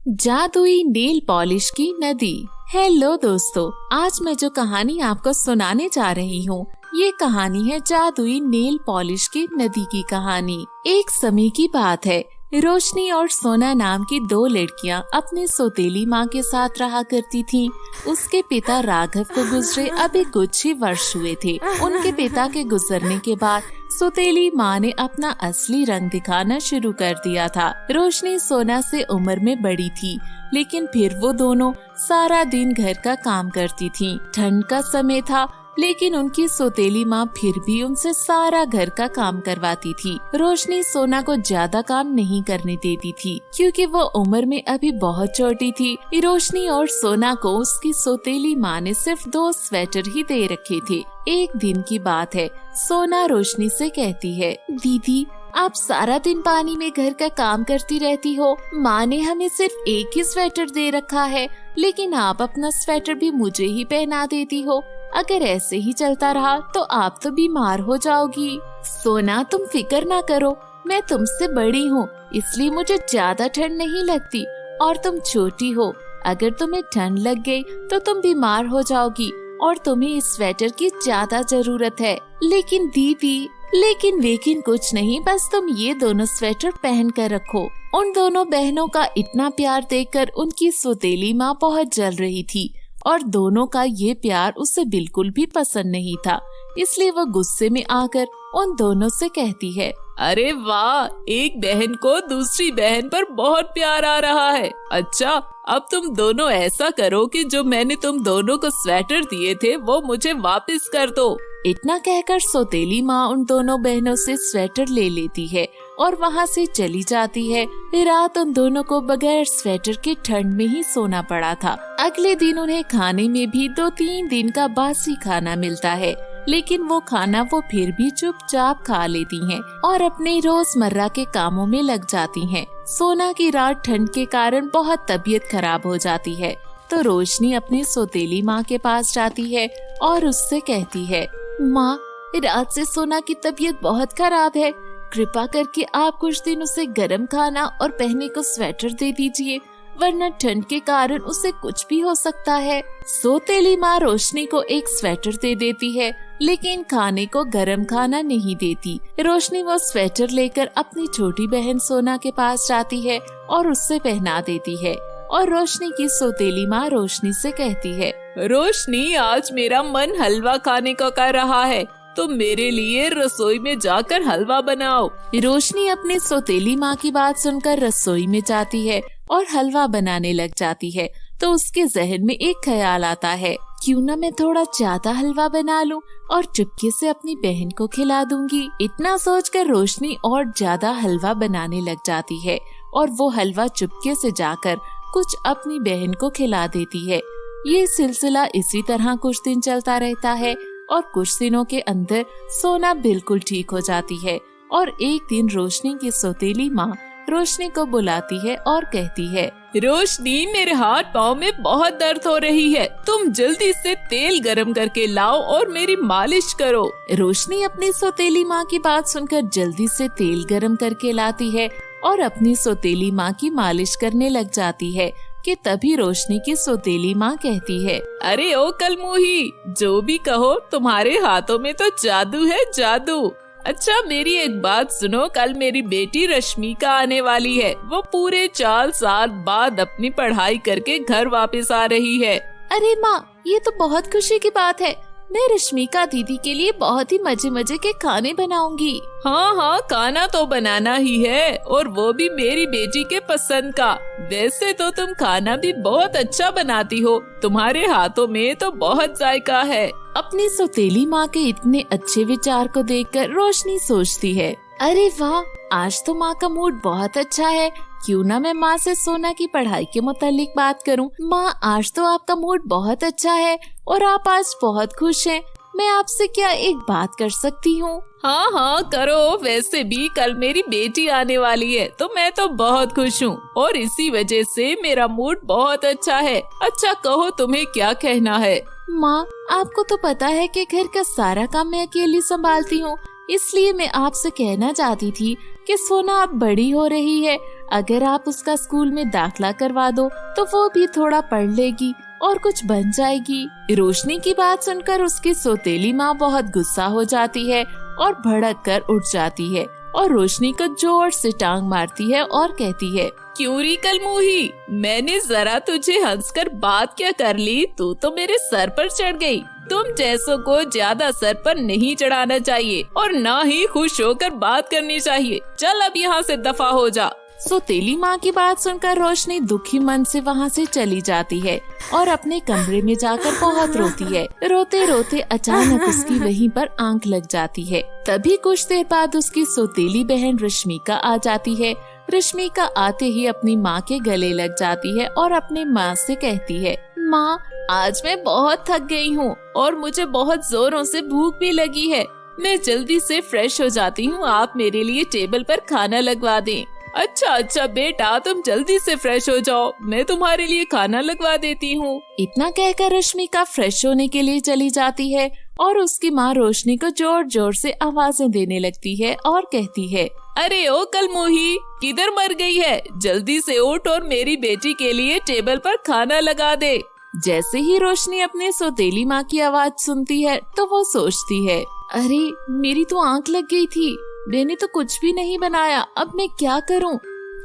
जादुई nail polish की नदी। हेलो दोस्तों, आज मैं जो कहानी आपको सुनाने जा रही हूँ ये कहानी है जादुई नेल पॉलिश की नदी की कहानी। एक समय की बात है, रोशनी और सोना नाम की दो लड़कियां अपनी सौतेली माँ के साथ रहा करती थीं। उसके पिता राघव को गुजरे अभी कुछ ही वर्ष हुए थे। उनके पिता के गुजरने के बाद सौतेली माँ ने अपना असली रंग दिखाना शुरू कर दिया था। रोशनी सोना से उम्र में बड़ी थी, लेकिन फिर वो दोनों सारा दिन घर का काम करती थीं। ठंड का समय था, लेकिन उनकी सौतेली माँ फिर भी उनसे सारा घर का काम करवाती थी। रोशनी सोना को ज्यादा काम नहीं करने देती थी, क्योंकि वो उम्र में अभी बहुत छोटी थी। रोशनी और सोना को उसकी सौतेली माँ ने सिर्फ 2 स्वेटर ही दे रखे थे। एक दिन की बात है, सोना रोशनी से कहती है, दीदी आप सारा दिन पानी में घर का काम करती रहती हो। माँ ने हमें सिर्फ एक ही स्वेटर दे रखा है, लेकिन आप अपना स्वेटर भी मुझे ही पहना देती हो। अगर ऐसे ही चलता रहा तो आप तो बीमार हो जाओगी। सोना तुम फिक्र ना करो, मैं तुमसे बड़ी हूँ, इसलिए मुझे ज्यादा ठंड नहीं लगती, और तुम छोटी हो। अगर तुम्हें ठंड लग गई तो तुम बीमार हो जाओगी और तुम्हें इस स्वेटर की ज्यादा जरूरत है। लेकिन दीदी, लेकिन कुछ नहीं, बस तुम ये दोनों स्वेटर पहन कर रखो। उन दोनों बहनों का इतना प्यार देखकर उनकी सौतेली माँ बहुत जल रही थी, और दोनों का ये प्यार उसे बिल्कुल भी पसंद नहीं था। इसलिए वो गुस्से में आकर उन दोनों से कहती है, अरे वाह, एक बहन को दूसरी बहन पर बहुत प्यार आ रहा है। अच्छा, अब तुम दोनों ऐसा करो कि जो मैंने तुम दोनों को स्वेटर दिए थे वो मुझे वापस कर दो। इतना कहकर सौतेली माँ उन दोनों बहनों से स्वेटर ले लेती है और वहाँ से चली जाती है। रात उन दोनों को बगैर स्वेटर के ठंड में ही सोना पड़ा था। अगले दिन उन्हें खाने में भी 2-3 दिन का बासी खाना मिलता है, लेकिन वो खाना वो फिर भी चुपचाप खा लेती हैं और अपने रोजमर्रा के कामों में लग जाती हैं। सोना की रात ठंड के कारण बहुत तबीयत खराब हो जाती है, तो रोशनी अपनी सौतेली माँ के पास जाती है और उससे कहती है, माँ, रात से सोना की तबीयत बहुत खराब है, कृपा करके आप कुछ दिन उसे गर्म खाना और पहनने को स्वेटर दे दीजिए, वरना ठंड के कारण उसे कुछ भी हो सकता है। सौतेली माँ रोशनी को एक स्वेटर दे देती है, लेकिन खाने को गर्म खाना नहीं देती। रोशनी वो स्वेटर लेकर अपनी छोटी बहन सोना के पास जाती है और उससे पहना देती है, और रोशनी की सौतेली माँ रोशनी से कहती है, रोशनी, आज मेरा मन हलवा खाने को कर रहा है, तुम मेरे लिए रसोई में जाकर हलवा बनाओ। रोशनी अपनी सौतेली माँ की बात सुनकर रसोई में जाती है और हलवा बनाने लग जाती है। तो उसके जहन में एक ख्याल आता है, क्यों ना मैं थोड़ा ज्यादा हलवा बना लूं और चुपके से अपनी बहन को खिला दूंगी। इतना सोचकर रोशनी और ज्यादा हलवा बनाने लग जाती है, और वो हलवा चुपके से जाकर कुछ अपनी बहन को खिला देती है। ये सिलसिला इसी तरह कुछ दिन चलता रहता है, और कुछ दिनों के अंदर सोना बिल्कुल ठीक हो जाती है। और एक दिन रोशनी की सौतेली माँ रोशनी को बुलाती है और कहती है, रोशनी, मेरे हाथ पाँव में बहुत दर्द हो रही है, तुम जल्दी से तेल गरम करके लाओ और मेरी मालिश करो। रोशनी अपनी सौतेली माँ की बात सुनकर जल्दी से तेल गरम करके लाती है और अपनी सौतेली माँ की मालिश करने लग जाती है कि तभी रोशनी की सौतेली माँ कहती है, अरे ओ कलमुही, जो भी कहो, तुम्हारे हाथों में तो जादू है, जादू। अच्छा, मेरी एक बात सुनो, कल मेरी बेटी रश्मिका आने वाली है। वो पूरे 4 साल बाद अपनी पढ़ाई करके घर वापस आ रही है। अरे माँ, ये तो बहुत खुशी की बात है। मैं रश्मिका दीदी के लिए बहुत ही मजे मजे के खाने बनाऊंगी। हाँ, खाना तो बनाना ही है, और वो भी मेरी बेटी के पसंद का। वैसे तो तुम खाना भी बहुत अच्छा बनाती हो, तुम्हारे हाथों में तो बहुत जायका है। अपनी सौतेली माँ के इतने अच्छे विचार को देखकर रोशनी सोचती है, अरे वाह, आज तो माँ का मूड बहुत अच्छा है, क्यों ना मैं माँ से सोना की पढ़ाई के मुतालिक बात करूँ। माँ, आज तो आपका मूड बहुत अच्छा है और आप आज बहुत खुश हैं। मैं आपसे क्या एक बात कर सकती हूँ? हाँ, करो। वैसे भी कल मेरी बेटी आने वाली है, तो मैं तो बहुत खुश हूँ, और इसी वजह से मेरा मूड बहुत अच्छा है। अच्छा, कहो तुम्हें क्या कहना है? माँ, आपको तो पता है कि घर का सारा काम मैं अकेली संभालती हूँ, इसलिए मैं आपसे कहना चाहती थी कि सोना अब बड़ी हो रही है, अगर आप उसका स्कूल में दाखिला करवा दो तो वो भी थोड़ा पढ़ लेगी और कुछ बन जाएगी। रोशनी की बात सुनकर उसकी सौतेली माँ बहुत गुस्सा हो जाती है और भड़क कर उठ जाती है और रोशनी को जोर से टांग मारती है और कहती है, क्यों री कलमुही, मैंने जरा तुझे हंसकर बात क्या कर ली, तू तो मेरे सर पर चढ़ गई। तुम जैसों को ज्यादा सर पर नहीं चढ़ाना चाहिए और ना ही खुश होकर बात करनी चाहिए। चल अब यहाँ से दफा हो जा। सौतेली माँ की बात सुनकर रोशनी दुखी मन से वहाँ से चली जाती है और अपने कमरे में जाकर बहुत रोती है। रोते रोते अचानक उसकी वहीं पर आंख लग जाती है। तभी कुछ देर बाद उसकी सौतेली बहन रश्मिका आ जाती है। रश्मिका आते ही अपनी माँ के गले लग जाती है और अपने माँ से कहती है, माँ आज मैं बहुत थक गई हूँ और मुझे बहुत जोरों से भूख भी लगी है। मैं जल्दी से फ्रेश हो जाती हूँ, आप मेरे लिए टेबल पर खाना लगवा दें। अच्छा बेटा, तुम जल्दी से फ्रेश हो जाओ, मैं तुम्हारे लिए खाना लगवा देती हूँ। इतना कहकर रश्मिका फ्रेश होने के लिए चली जाती है और उसकी माँ रोशनी को जोर जोर से आवाजें देने लगती है और कहती है, अरे ओ कलमुही, किधर मर गई है? जल्दी से उठ और मेरी बेटी के लिए टेबल पर खाना लगा दे। जैसे ही रोशनी अपने सौतेली माँ की आवाज सुनती है तो वो सोचती है, अरे मेरी तो आंख लग गई थी, मैंने तो कुछ भी नहीं बनाया, अब मैं क्या करूं?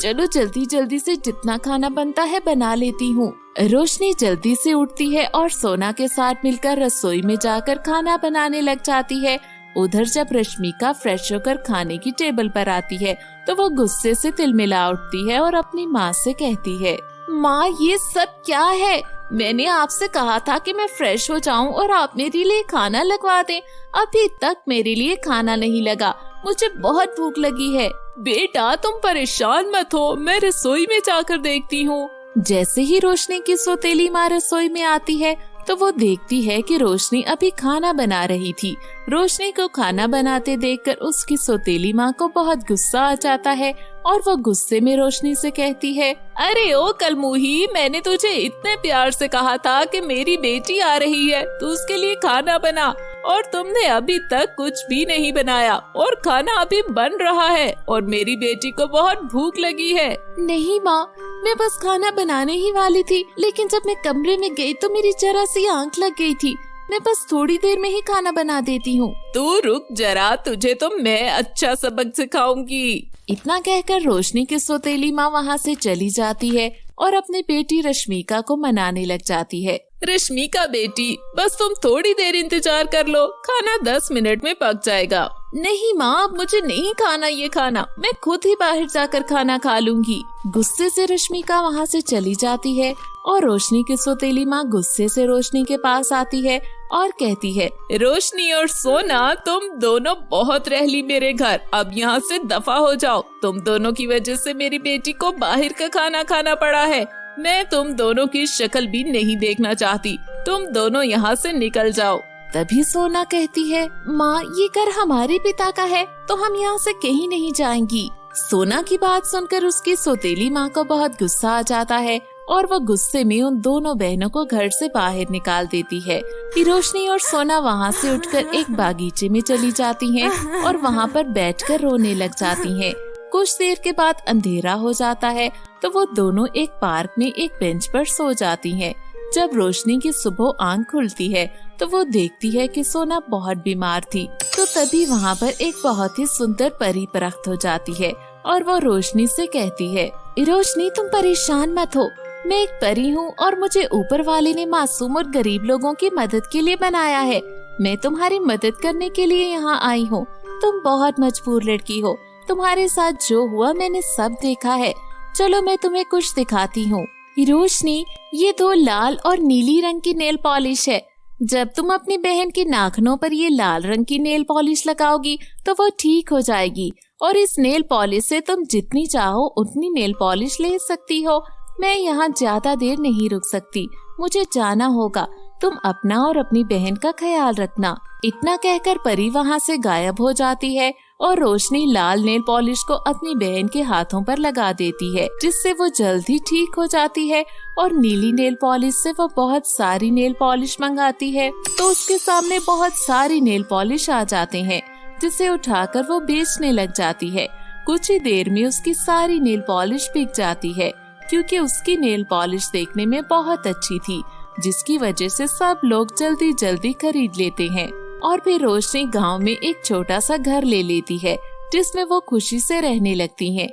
चलो जल्दी जल्दी से जितना खाना बनता है बना लेती हूँ। रोशनी जल्दी से उठती है और सोना के साथ मिलकर रसोई में जाकर खाना बनाने लग जाती है। उधर जब रश्मिका फ्रेश होकर खाने की टेबल पर आती है तो वो गुस्से से तिलमिला उठती है और अपनी माँ से कहती है, माँ ये सब क्या है? मैंने आपसे कहा था कि मैं फ्रेश हो जाऊं और आप मेरे लिए खाना लगवा दें, अभी तक मेरे लिए खाना नहीं लगा, मुझे बहुत भूख लगी है। बेटा तुम परेशान मत हो, मैं रसोई में जाकर देखती हूँ। जैसे ही रोशनी की सौतेली माँ रसोई में आती है तो वो देखती है कि रोशनी अभी खाना बना रही थी। रोशनी को खाना बनाते देखकर उसकी सौतेली माँ को बहुत गुस्सा आ जाता है और वो गुस्से में रोशनी से कहती है, अरे ओ कलमुही, मैंने तुझे इतने प्यार से कहा था कि मेरी बेटी आ रही है, तू उसके लिए खाना बना, और तुमने अभी तक कुछ भी नहीं बनाया और खाना अभी बन रहा है और मेरी बेटी को बहुत भूख लगी है। नहीं माँ, मैं बस खाना बनाने ही वाली थी, लेकिन जब मैं कमरे में गई तो मेरी जरा सी आंख लग गई थी, मैं बस थोड़ी देर में ही खाना बना देती हूँ। तू रुक जरा, तुझे तो मैं अच्छा सबक सिखाऊंगी। इतना कहकर रोशनी की सौतेली माँ वहाँ से चली जाती है और अपनी बेटी रश्मिका को मनाने लग जाती है। रश्मिका बेटी, बस तुम थोड़ी देर इंतजार कर लो, खाना 10 मिनट में पक जाएगा। नहीं माँ, मुझे नहीं खाना ये खाना, मैं खुद ही बाहर जाकर खाना खा लूंगी। गुस्से से रश्मिका वहाँ से चली जाती है और रोशनी की सौतेली माँ गुस्से से रोशनी के पास आती है और कहती है, रोशनी और सोना, तुम दोनों बहुत रह ली मेरे घर, अब यहाँ से दफा हो जाओ। तुम दोनों की वजह से मेरी बेटी को बाहर का खाना खाना पड़ा है। मैं तुम दोनों की शक्ल भी नहीं देखना चाहती, तुम दोनों यहाँ से निकल जाओ। तभी सोना कहती है, माँ ये घर हमारे पिता का है तो हम यहाँ से कहीं नहीं जाएंगी। सोना की बात सुनकर उसकी सौतेली माँ को बहुत गुस्सा आ जाता है और वो गुस्से में उन दोनों बहनों को घर से बाहर निकाल देती है। रोशनी और सोना वहाँ से उठकर एक बागीचे में चली जाती हैं और वहाँ पर बैठकर रोने लग जाती हैं। कुछ देर के बाद अंधेरा हो जाता है तो वो दोनों एक पार्क में एक बेंच पर सो जाती हैं। जब रोशनी की सुबह आंख खुलती है तो वो देखती है कि सोना बहुत बीमार थी। तो तभी वहाँ पर एक बहुत ही सुंदर परी प्रकट हो जाती है और वो रोशनी से कहती है, रोशनी तुम परेशान मत हो, मैं एक परी हूँ और मुझे ऊपर वाले ने मासूम और गरीब लोगों की मदद के लिए बनाया है। मैं तुम्हारी मदद करने के लिए यहाँ आई हूँ। तुम बहुत मजबूर लड़की हो, तुम्हारे साथ जो हुआ मैंने सब देखा है। चलो मैं तुम्हें कुछ दिखाती हूँ। रोशनी, ये 2 लाल और नीली रंग की नेल पॉलिश है। जब तुम अपनी बहन के नाखूनों पर ये लाल रंग की नेल पॉलिश लगाओगी तो वो ठीक हो जाएगी और इस नेल पॉलिश से तुम जितनी चाहो उतनी नेल पॉलिश ले सकती हो। मैं यहाँ ज्यादा देर नहीं रुक सकती, मुझे जाना होगा। तुम अपना और अपनी बहन का ख्याल रखना। इतना कहकर परी वहाँ से गायब हो जाती है और रोशनी लाल नेल पॉलिश को अपनी बहन के हाथों पर लगा देती है, जिससे वो जल्दी ठीक हो जाती है। और नीली नेल पॉलिश से वो बहुत सारी नेल पॉलिश मंगाती है तो उसके सामने बहुत सारी नेल पॉलिश आ जाते हैं। जिसे उठाकर वो बेचने लग जाती है। कुछ ही देर में उसकी सारी नेल पॉलिश बिक जाती है, क्योंकि उसकी नेल पॉलिश देखने में बहुत अच्छी थी, जिसकी वजह से सब लोग जल्दी जल्दी खरीद लेते हैं। और फिर रोशनी गांव में एक छोटा सा घर ले लेती है, जिसमें वो खुशी से रहने लगती हैं।